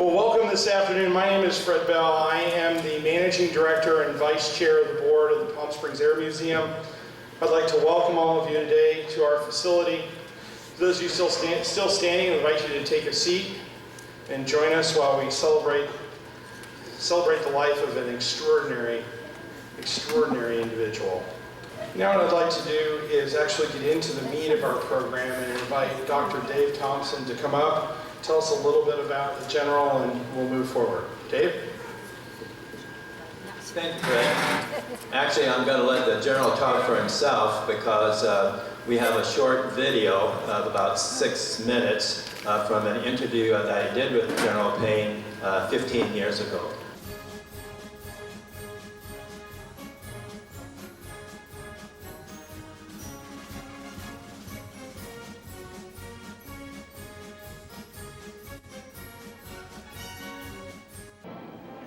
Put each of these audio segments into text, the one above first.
Well, welcome this afternoon. My name is Fred Bell. I am the Managing Director and Vice Chair of the Board of the Palm Springs Air Museum. I'd like to welcome all of you today to our facility. For those of you still standing, I invite you to take a seat and join us while we celebrate the life of an extraordinary individual. Now what I'd like to do is actually get into the meat of our program and invite Dr. Dave Thompson to come up, tell us a little bit about the General, and we'll move forward. Dave? Thank you, Fred. Actually, I'm going to let the General talk for himself because we have a short video of about 6 minutes from an interview that I did with General Payne 15 years ago.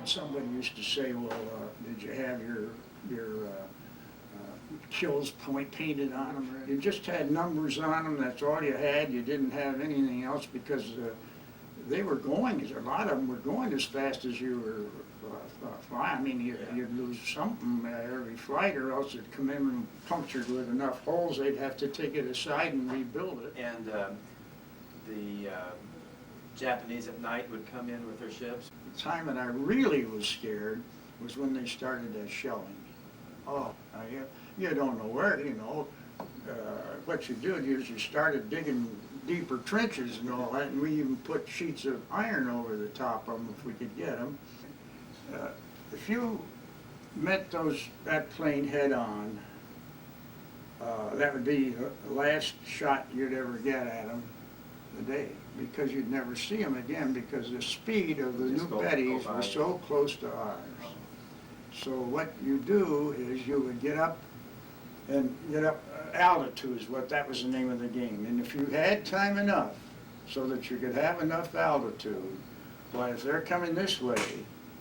Somebody used to say, well, did you have your kills painted on them? You just had numbers on them, that's all you had. You didn't have anything else because they were going, a lot of them were going as fast as you were flying. I mean, you'd lose something every flight, or else it'd come in and punctured with enough holes, they'd have to take it aside and rebuild it. And the Japanese at night would come in with their ships. The time that I really was scared was when they started that shelling. Oh, you don't know where, what you did is you started digging deeper trenches and all that, and we even put sheets of iron over the top of them if we could get them. If you met that plane head on, that would be the last shot you'd ever get at them the day, because you'd never see them again because the speed of the new Bettys was so close to ours. So what you do is you would get up altitude is that was the name of the game. And if you had time enough so that you could have enough altitude, well, if they're coming this way,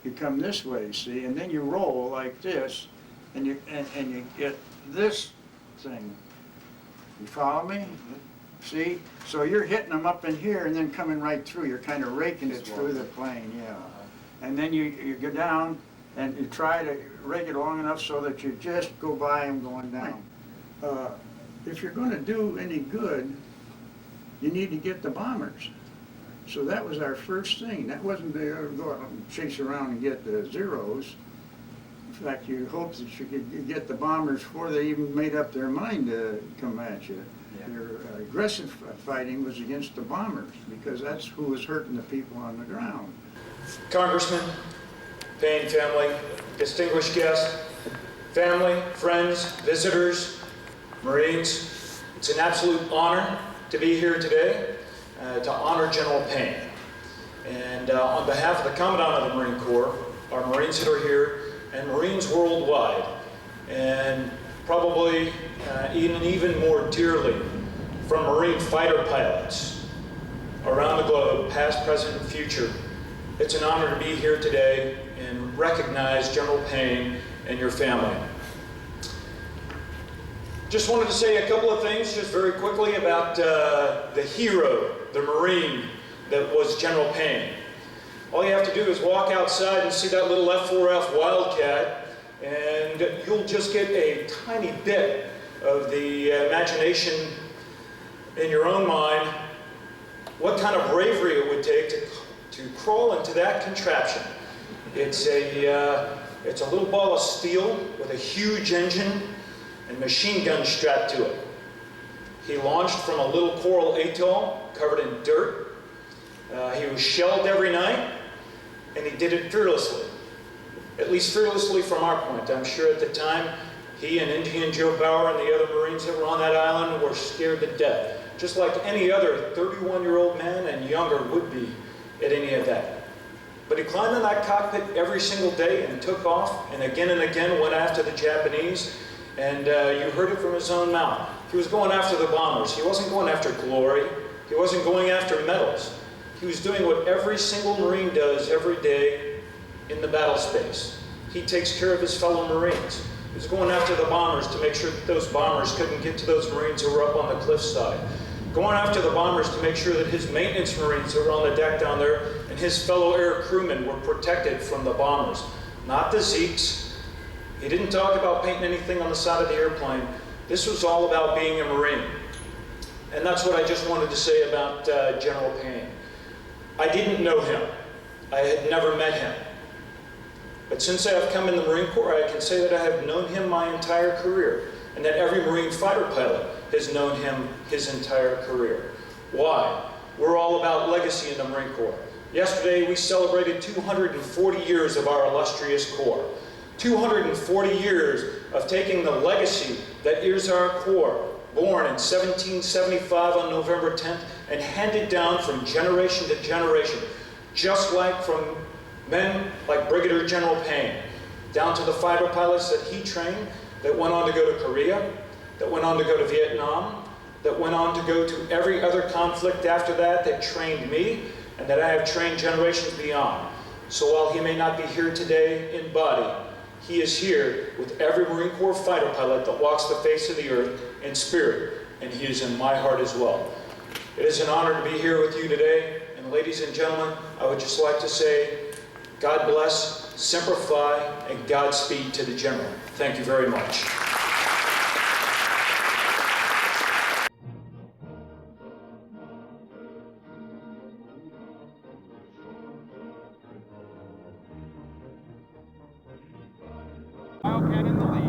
you come this way, see, and then you roll like this, and you get this thing. You follow me? See? So you're hitting them up in here and then coming right through. You're kind of raking it through the plane, yeah. And then you go down and you try to rake it long enough so that you just go by them going down. If you're going to do any good, you need to get the bombers. So that was our first thing. That wasn't to go out and chase around and get the zeros. In fact, you hoped that you could get the bombers before they even made up their mind to come at you. Your aggressive fighting was against the bombers because that's who was hurting the people on the ground. Congressman, Payne family, distinguished guests, family, friends, visitors, Marines, it's an absolute honor to be here today to honor General Payne. And on behalf of the Commandant of the Marine Corps, our Marines that are here, and Marines worldwide, and probably even more dearly from Marine fighter pilots around the globe, past, present, and future. It's an honor to be here today and recognize General Payne and your family. Just wanted to say a couple of things just very quickly about the hero, the Marine that was General Payne. All you have to do is walk outside and see that little F4F Wildcat, and you'll just get a tiny bit of the imagination in your own mind what kind of bravery it would take to crawl into that contraption. It's a little ball of steel with a huge engine and machine gun strapped to it. He launched from a little coral atoll covered in dirt. He was shelled every night, and he did it fearlessly. At least fearlessly from our point. I'm sure at the time, he and Indian Joe Bauer and the other Marines that were on that island were scared to death, just like any other 31-year-old man and younger would be at any of that. But he climbed in that cockpit every single day and took off, and again went after the Japanese, and you heard it from his own mouth. He was going after the bombers. He wasn't going after glory. He wasn't going after medals. He was doing what every single Marine does every day in the battle space. He takes care of his fellow Marines. He was going after the bombers to make sure that those bombers couldn't get to those Marines who were up on the cliffside. going after the bombers to make sure that his maintenance Marines that were on the deck down there and his fellow air crewmen were protected from the bombers, not the Zeeks. He didn't talk about painting anything on the side of the airplane. This was all about being a Marine. And that's what I just wanted to say about General Payne. I didn't know him. I had never met him. But since I have come in the Marine Corps, I can say that I have known him my entire career, and that every Marine fighter pilot has known him his entire career. Why? We're all about legacy in the Marine Corps. Yesterday, we celebrated 240 years of our illustrious Corps. 240 years of taking the legacy that is our Corps, born in 1775 on November 10th, and handed down from generation to generation, just like from men like Brigadier General Payne, down to the fighter pilots that he trained, that went on to go to Korea, that went on to go to Vietnam, that went on to go to every other conflict after that, that trained me, and that I have trained generations beyond. So while he may not be here today in body, he is here with every Marine Corps fighter pilot that walks the face of the earth in spirit, and he is in my heart as well. It is an honor to be here with you today, and ladies and gentlemen, I would just like to say, God bless, Semper Fi, and Godspeed to the General. Thank you very much. Wildcat in the lead.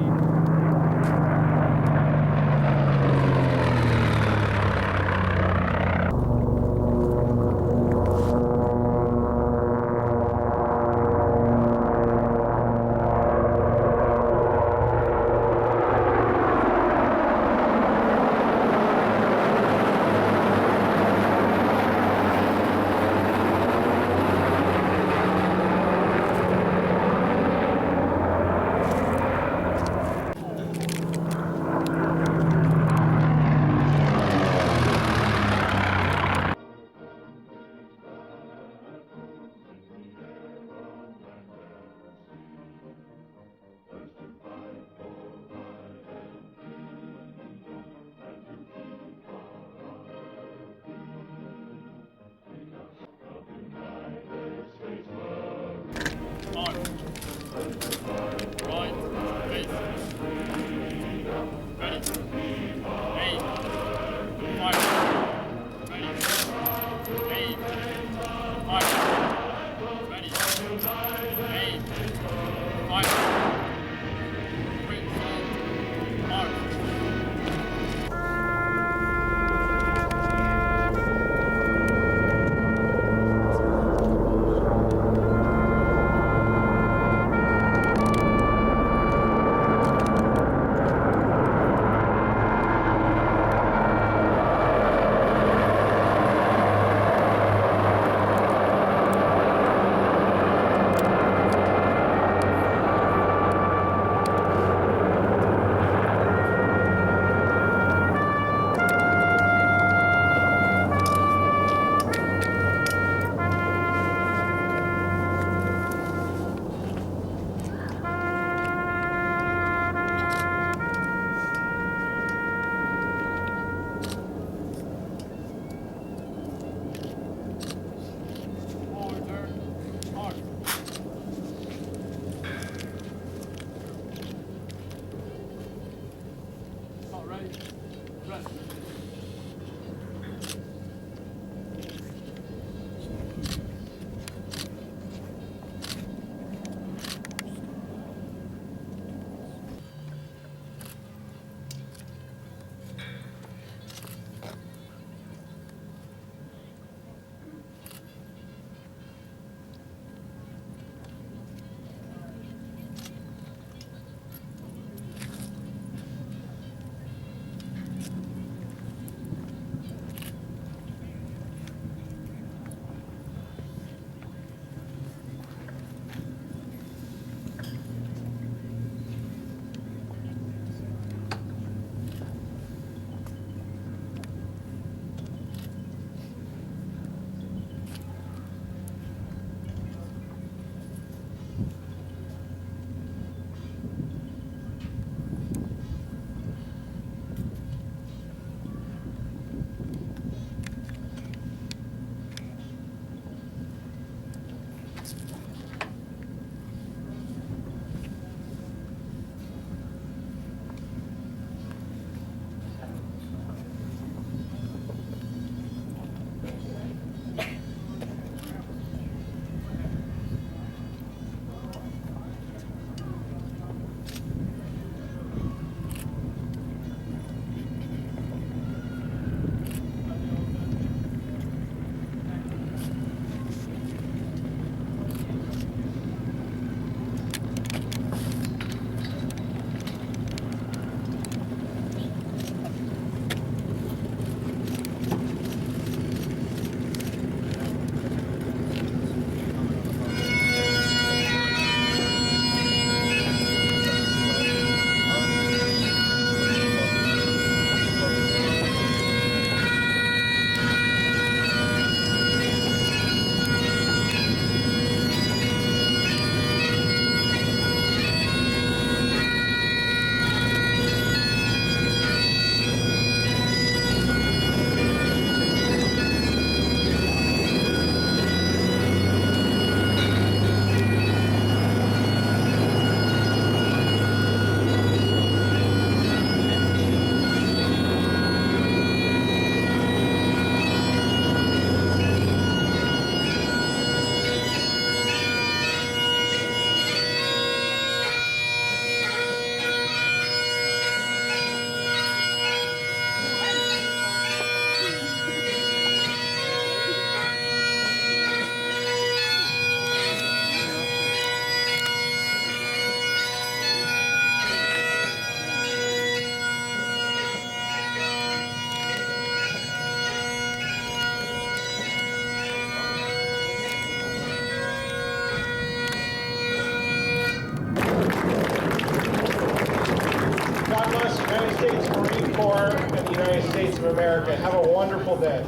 United States Marine Corps and the United States of America. Have a wonderful day.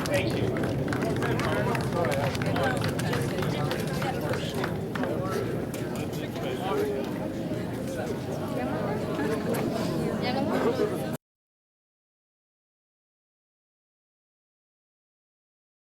Thank you.